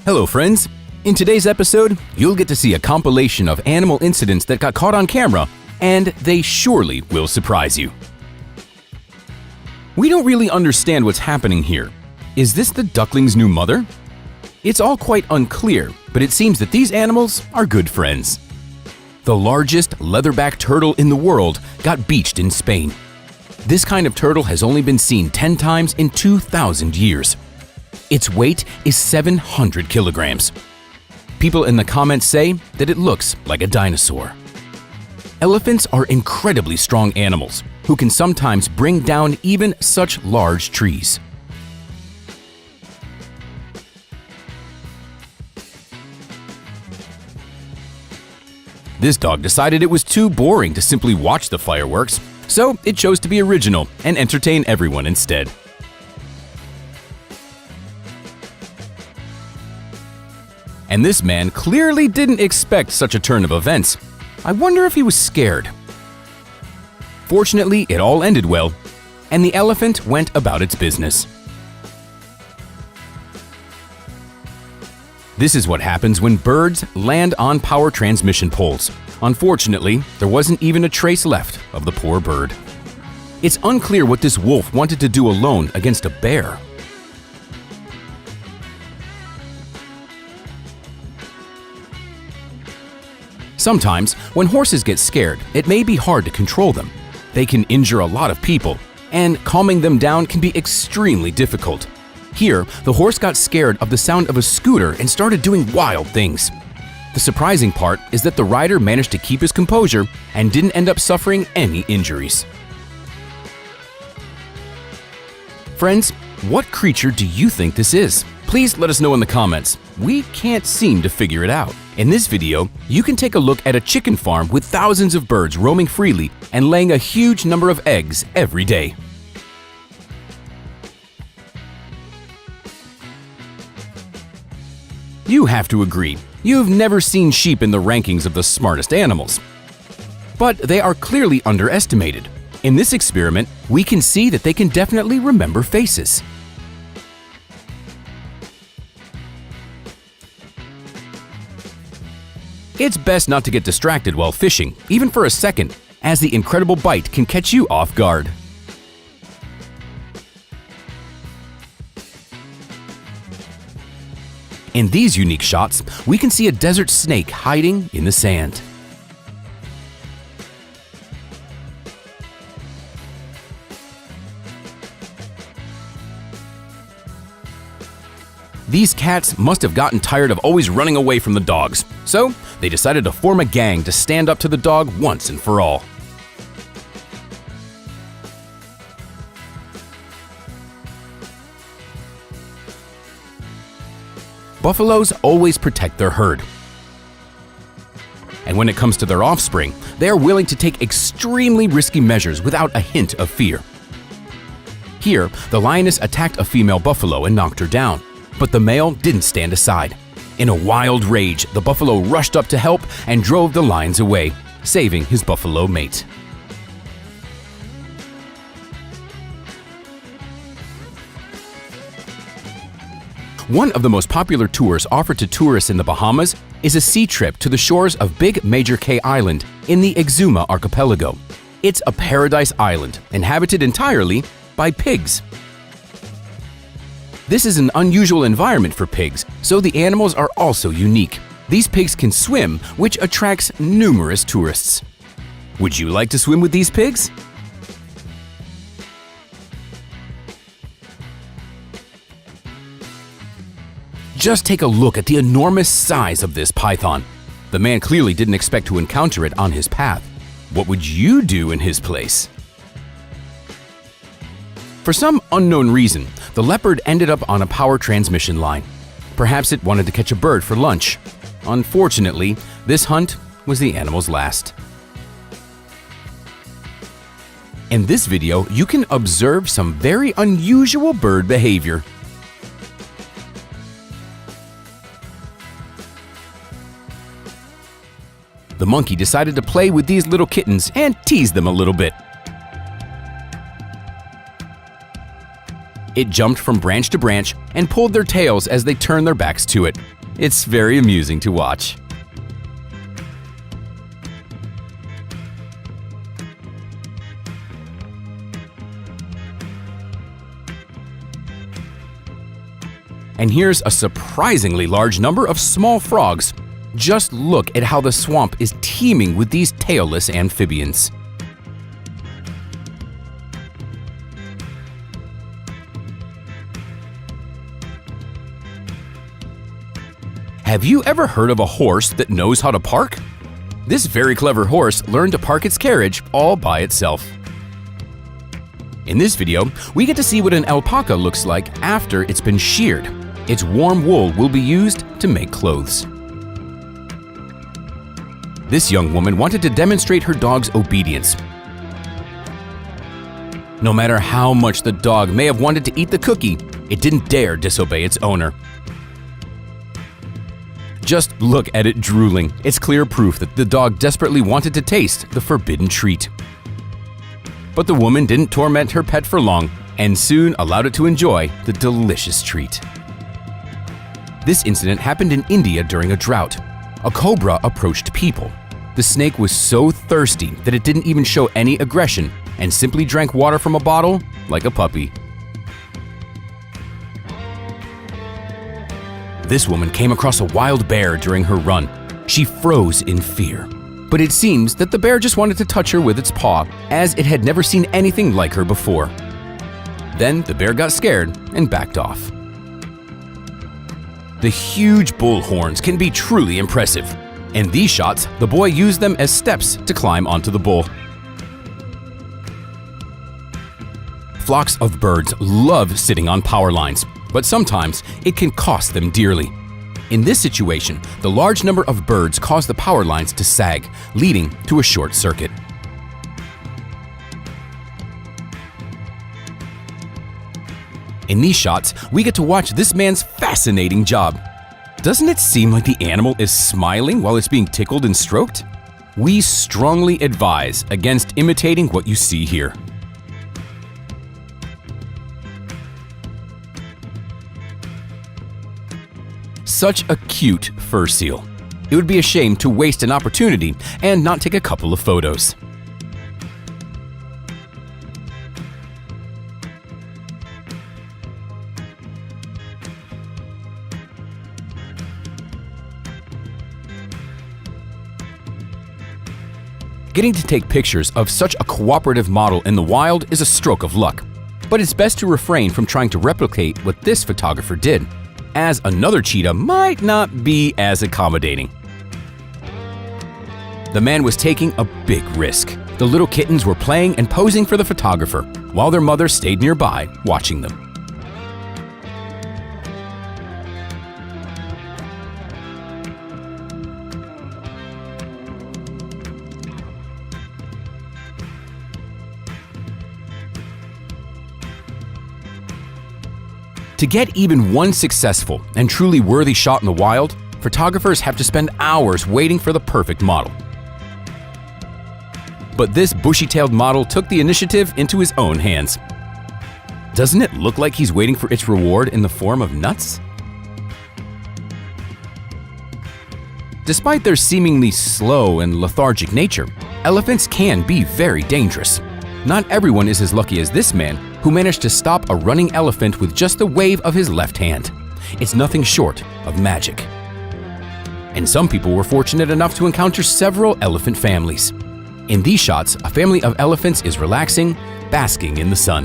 Hello friends! In today's episode, you'll get to see a compilation of animal incidents that got caught on camera, and they surely will surprise you. We don't really understand what's happening here. Is this the duckling's new mother? It's all quite unclear, but it seems that these animals are good friends. The largest leatherback turtle in the world got beached in Spain. This kind of turtle has only been seen 10 times in 2,000 years. Its weight is 700 kilograms. People in the comments say that it looks like a dinosaur. Elephants are incredibly strong animals who can sometimes bring down even such large trees. This dog decided it was too boring to simply watch the fireworks, so it chose to be original and entertain everyone instead. And this man clearly didn't expect such a turn of events. I wonder if he was scared. Fortunately, it all ended well, and the elephant went about its business. This is what happens when birds land on power transmission poles. Unfortunately, there wasn't even a trace left of the poor bird. It's unclear what this wolf wanted to do alone against a bear. Sometimes, when horses get scared, it may be hard to control them. They can injure a lot of people, and calming them down can be extremely difficult. Here, the horse got scared of the sound of a scooter and started doing wild things. The surprising part is that the rider managed to keep his composure and didn't end up suffering any injuries. Friends, what creature do you think this is? Please let us know in the comments. We can't seem to figure it out. In this video, you can take a look at a chicken farm with thousands of birds roaming freely and laying a huge number of eggs every day. You have to agree, you've never seen sheep in the rankings of the smartest animals. But they are clearly underestimated. In this experiment, we can see that they can definitely remember faces. It's best not to get distracted while fishing, even for a second, as the incredible bite can catch you off guard. In these unique shots, we can see a desert snake hiding in the sand. These cats must have gotten tired of always running away from the dogs, so they decided to form a gang to stand up to the dog once and for all. Buffaloes always protect their herd. And when it comes to their offspring, they are willing to take extremely risky measures without a hint of fear. Here, the lioness attacked a female buffalo and knocked her down, but the male didn't stand aside. In a wild rage, the buffalo rushed up to help and drove the lions away, saving his buffalo mate. One of the most popular tours offered to tourists in the Bahamas is a sea trip to the shores of Big Major Cay Island in the Exuma archipelago. It's a paradise island inhabited entirely by pigs. This is an unusual environment for pigs, so the animals are also unique. These pigs can swim, which attracts numerous tourists. Would you like to swim with these pigs? Just take a look at the enormous size of this python. The man clearly didn't expect to encounter it on his path. What would you do in his place? For some unknown reason, the leopard ended up on a power transmission line. Perhaps it wanted to catch a bird for lunch. Unfortunately, this hunt was the animal's last. In this video, you can observe some very unusual bird behavior. The monkey decided to play with these little kittens and tease them a little bit. It jumped from branch to branch and pulled their tails as they turned their backs to it. It's very amusing to watch. And here's a surprisingly large number of small frogs. Just look at how the swamp is teeming with these tailless amphibians. Have you ever heard of a horse that knows how to park? This very clever horse learned to park its carriage all by itself. In this video, we get to see what an alpaca looks like after it's been sheared. Its warm wool will be used to make clothes. This young woman wanted to demonstrate her dog's obedience. No matter how much the dog may have wanted to eat the cookie, it didn't dare disobey its owner. Just look at it drooling. It's clear proof that the dog desperately wanted to taste the forbidden treat. But the woman didn't torment her pet for long and soon allowed it to enjoy the delicious treat. This incident happened in India during a drought. A cobra approached people. The snake was so thirsty that it didn't even show any aggression and simply drank water from a bottle like a puppy. This woman came across a wild bear during her run. She froze in fear. But it seems that the bear just wanted to touch her with its paw, as it had never seen anything like her before. Then the bear got scared and backed off. The huge bull horns can be truly impressive. In these shots, the boy used them as steps to climb onto the bull. Flocks of birds love sitting on power lines, but sometimes it can cost them dearly. In this situation, the large number of birds caused the power lines to sag, leading to a short circuit. In these shots, we get to watch this man's fascinating job. Doesn't it seem like the animal is smiling while it's being tickled and stroked? We strongly advise against imitating what you see here. Such a cute fur seal. It would be a shame to waste an opportunity and not take a couple of photos. Getting to take pictures of such a cooperative model in the wild is a stroke of luck, but it's best to refrain from trying to replicate what this photographer did, as another cheetah might not be as accommodating. The man was taking a big risk. The little kittens were playing and posing for the photographer, while their mother stayed nearby watching them. To get even one successful and truly worthy shot in the wild, photographers have to spend hours waiting for the perfect model. But this bushy-tailed model took the initiative into his own hands. Doesn't it look like he's waiting for its reward in the form of nuts? Despite their seemingly slow and lethargic nature, elephants can be very dangerous. Not everyone is as lucky as this man, who managed to stop a running elephant with just a wave of his left hand. It's nothing short of magic. And some people were fortunate enough to encounter several elephant families. In these shots, a family of elephants is relaxing, basking in the sun.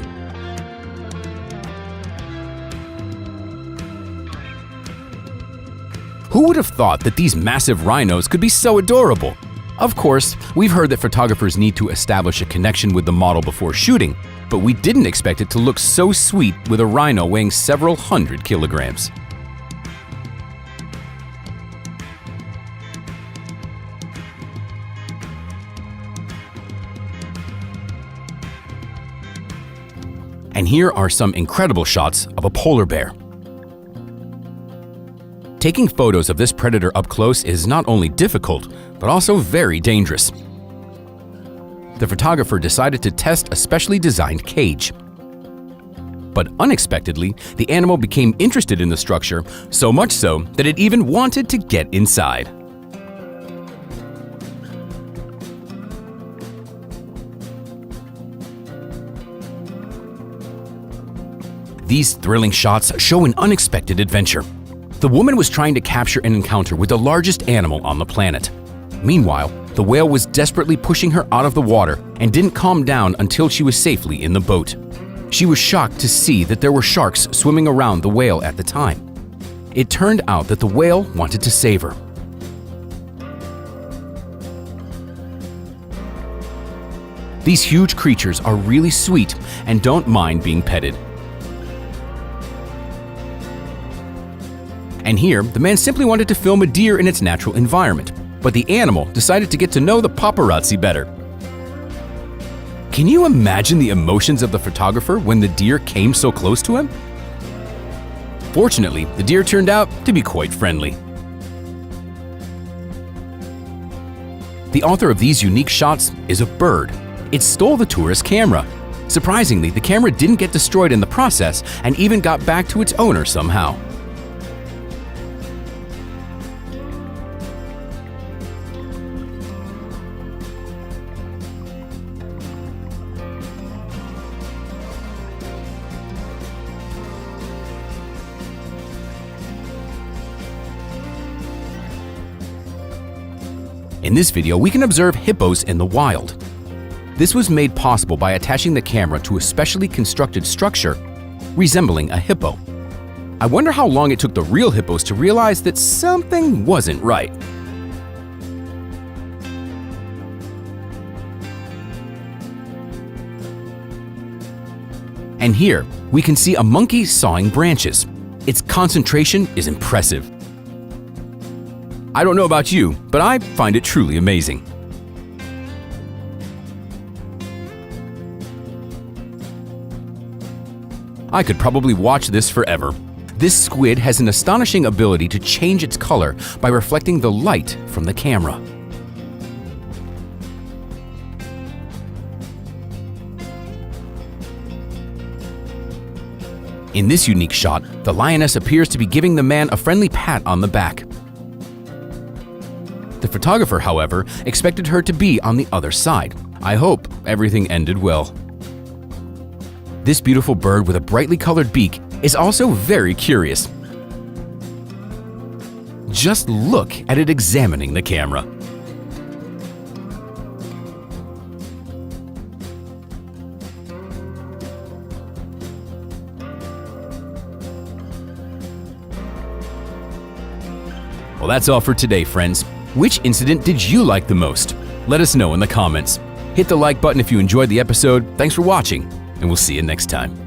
Who would have thought that these massive rhinos could be so adorable? Of course, we've heard that photographers need to establish a connection with the model before shooting, but we didn't expect it to look so sweet with a rhino weighing several hundred kilograms. And here are some incredible shots of a polar bear. Taking photos of this predator up close is not only difficult, but also very dangerous. The photographer decided to test a specially designed cage. But unexpectedly, the animal became interested in the structure, so much so that it even wanted to get inside. These thrilling shots show an unexpected adventure. The woman was trying to capture an encounter with the largest animal on the planet. Meanwhile, the whale was desperately pushing her out of the water and didn't calm down until she was safely in the boat. She was shocked to see that there were sharks swimming around the whale at the time. It turned out that the whale wanted to save her. These huge creatures are really sweet and don't mind being petted. And here, the man simply wanted to film a deer in its natural environment, but the animal decided to get to know the paparazzi better. Can you imagine the emotions of the photographer when the deer came so close to him? Fortunately, the deer turned out to be quite friendly. The author of these unique shots is a bird. It stole the tourist's camera. Surprisingly, the camera didn't get destroyed in the process and even got back to its owner somehow. In this video, we can observe hippos in the wild. This was made possible by attaching the camera to a specially constructed structure resembling a hippo. I wonder how long it took the real hippos to realize that something wasn't right. And here, we can see a monkey sawing branches. Its concentration is impressive. I don't know about you, but I find it truly amazing. I could probably watch this forever. This squid has an astonishing ability to change its color by reflecting the light from the camera. In this unique shot, the lioness appears to be giving the man a friendly pat on the back. The photographer, however, expected her to be on the other side. I hope everything ended well. This beautiful bird with a brightly colored beak is also very curious. Just look at it examining the camera. Well, that's all for today, friends. Which incident did you like the most? Let us know in the comments. Hit the like button if you enjoyed the episode. Thanks for watching, and we'll see you next time.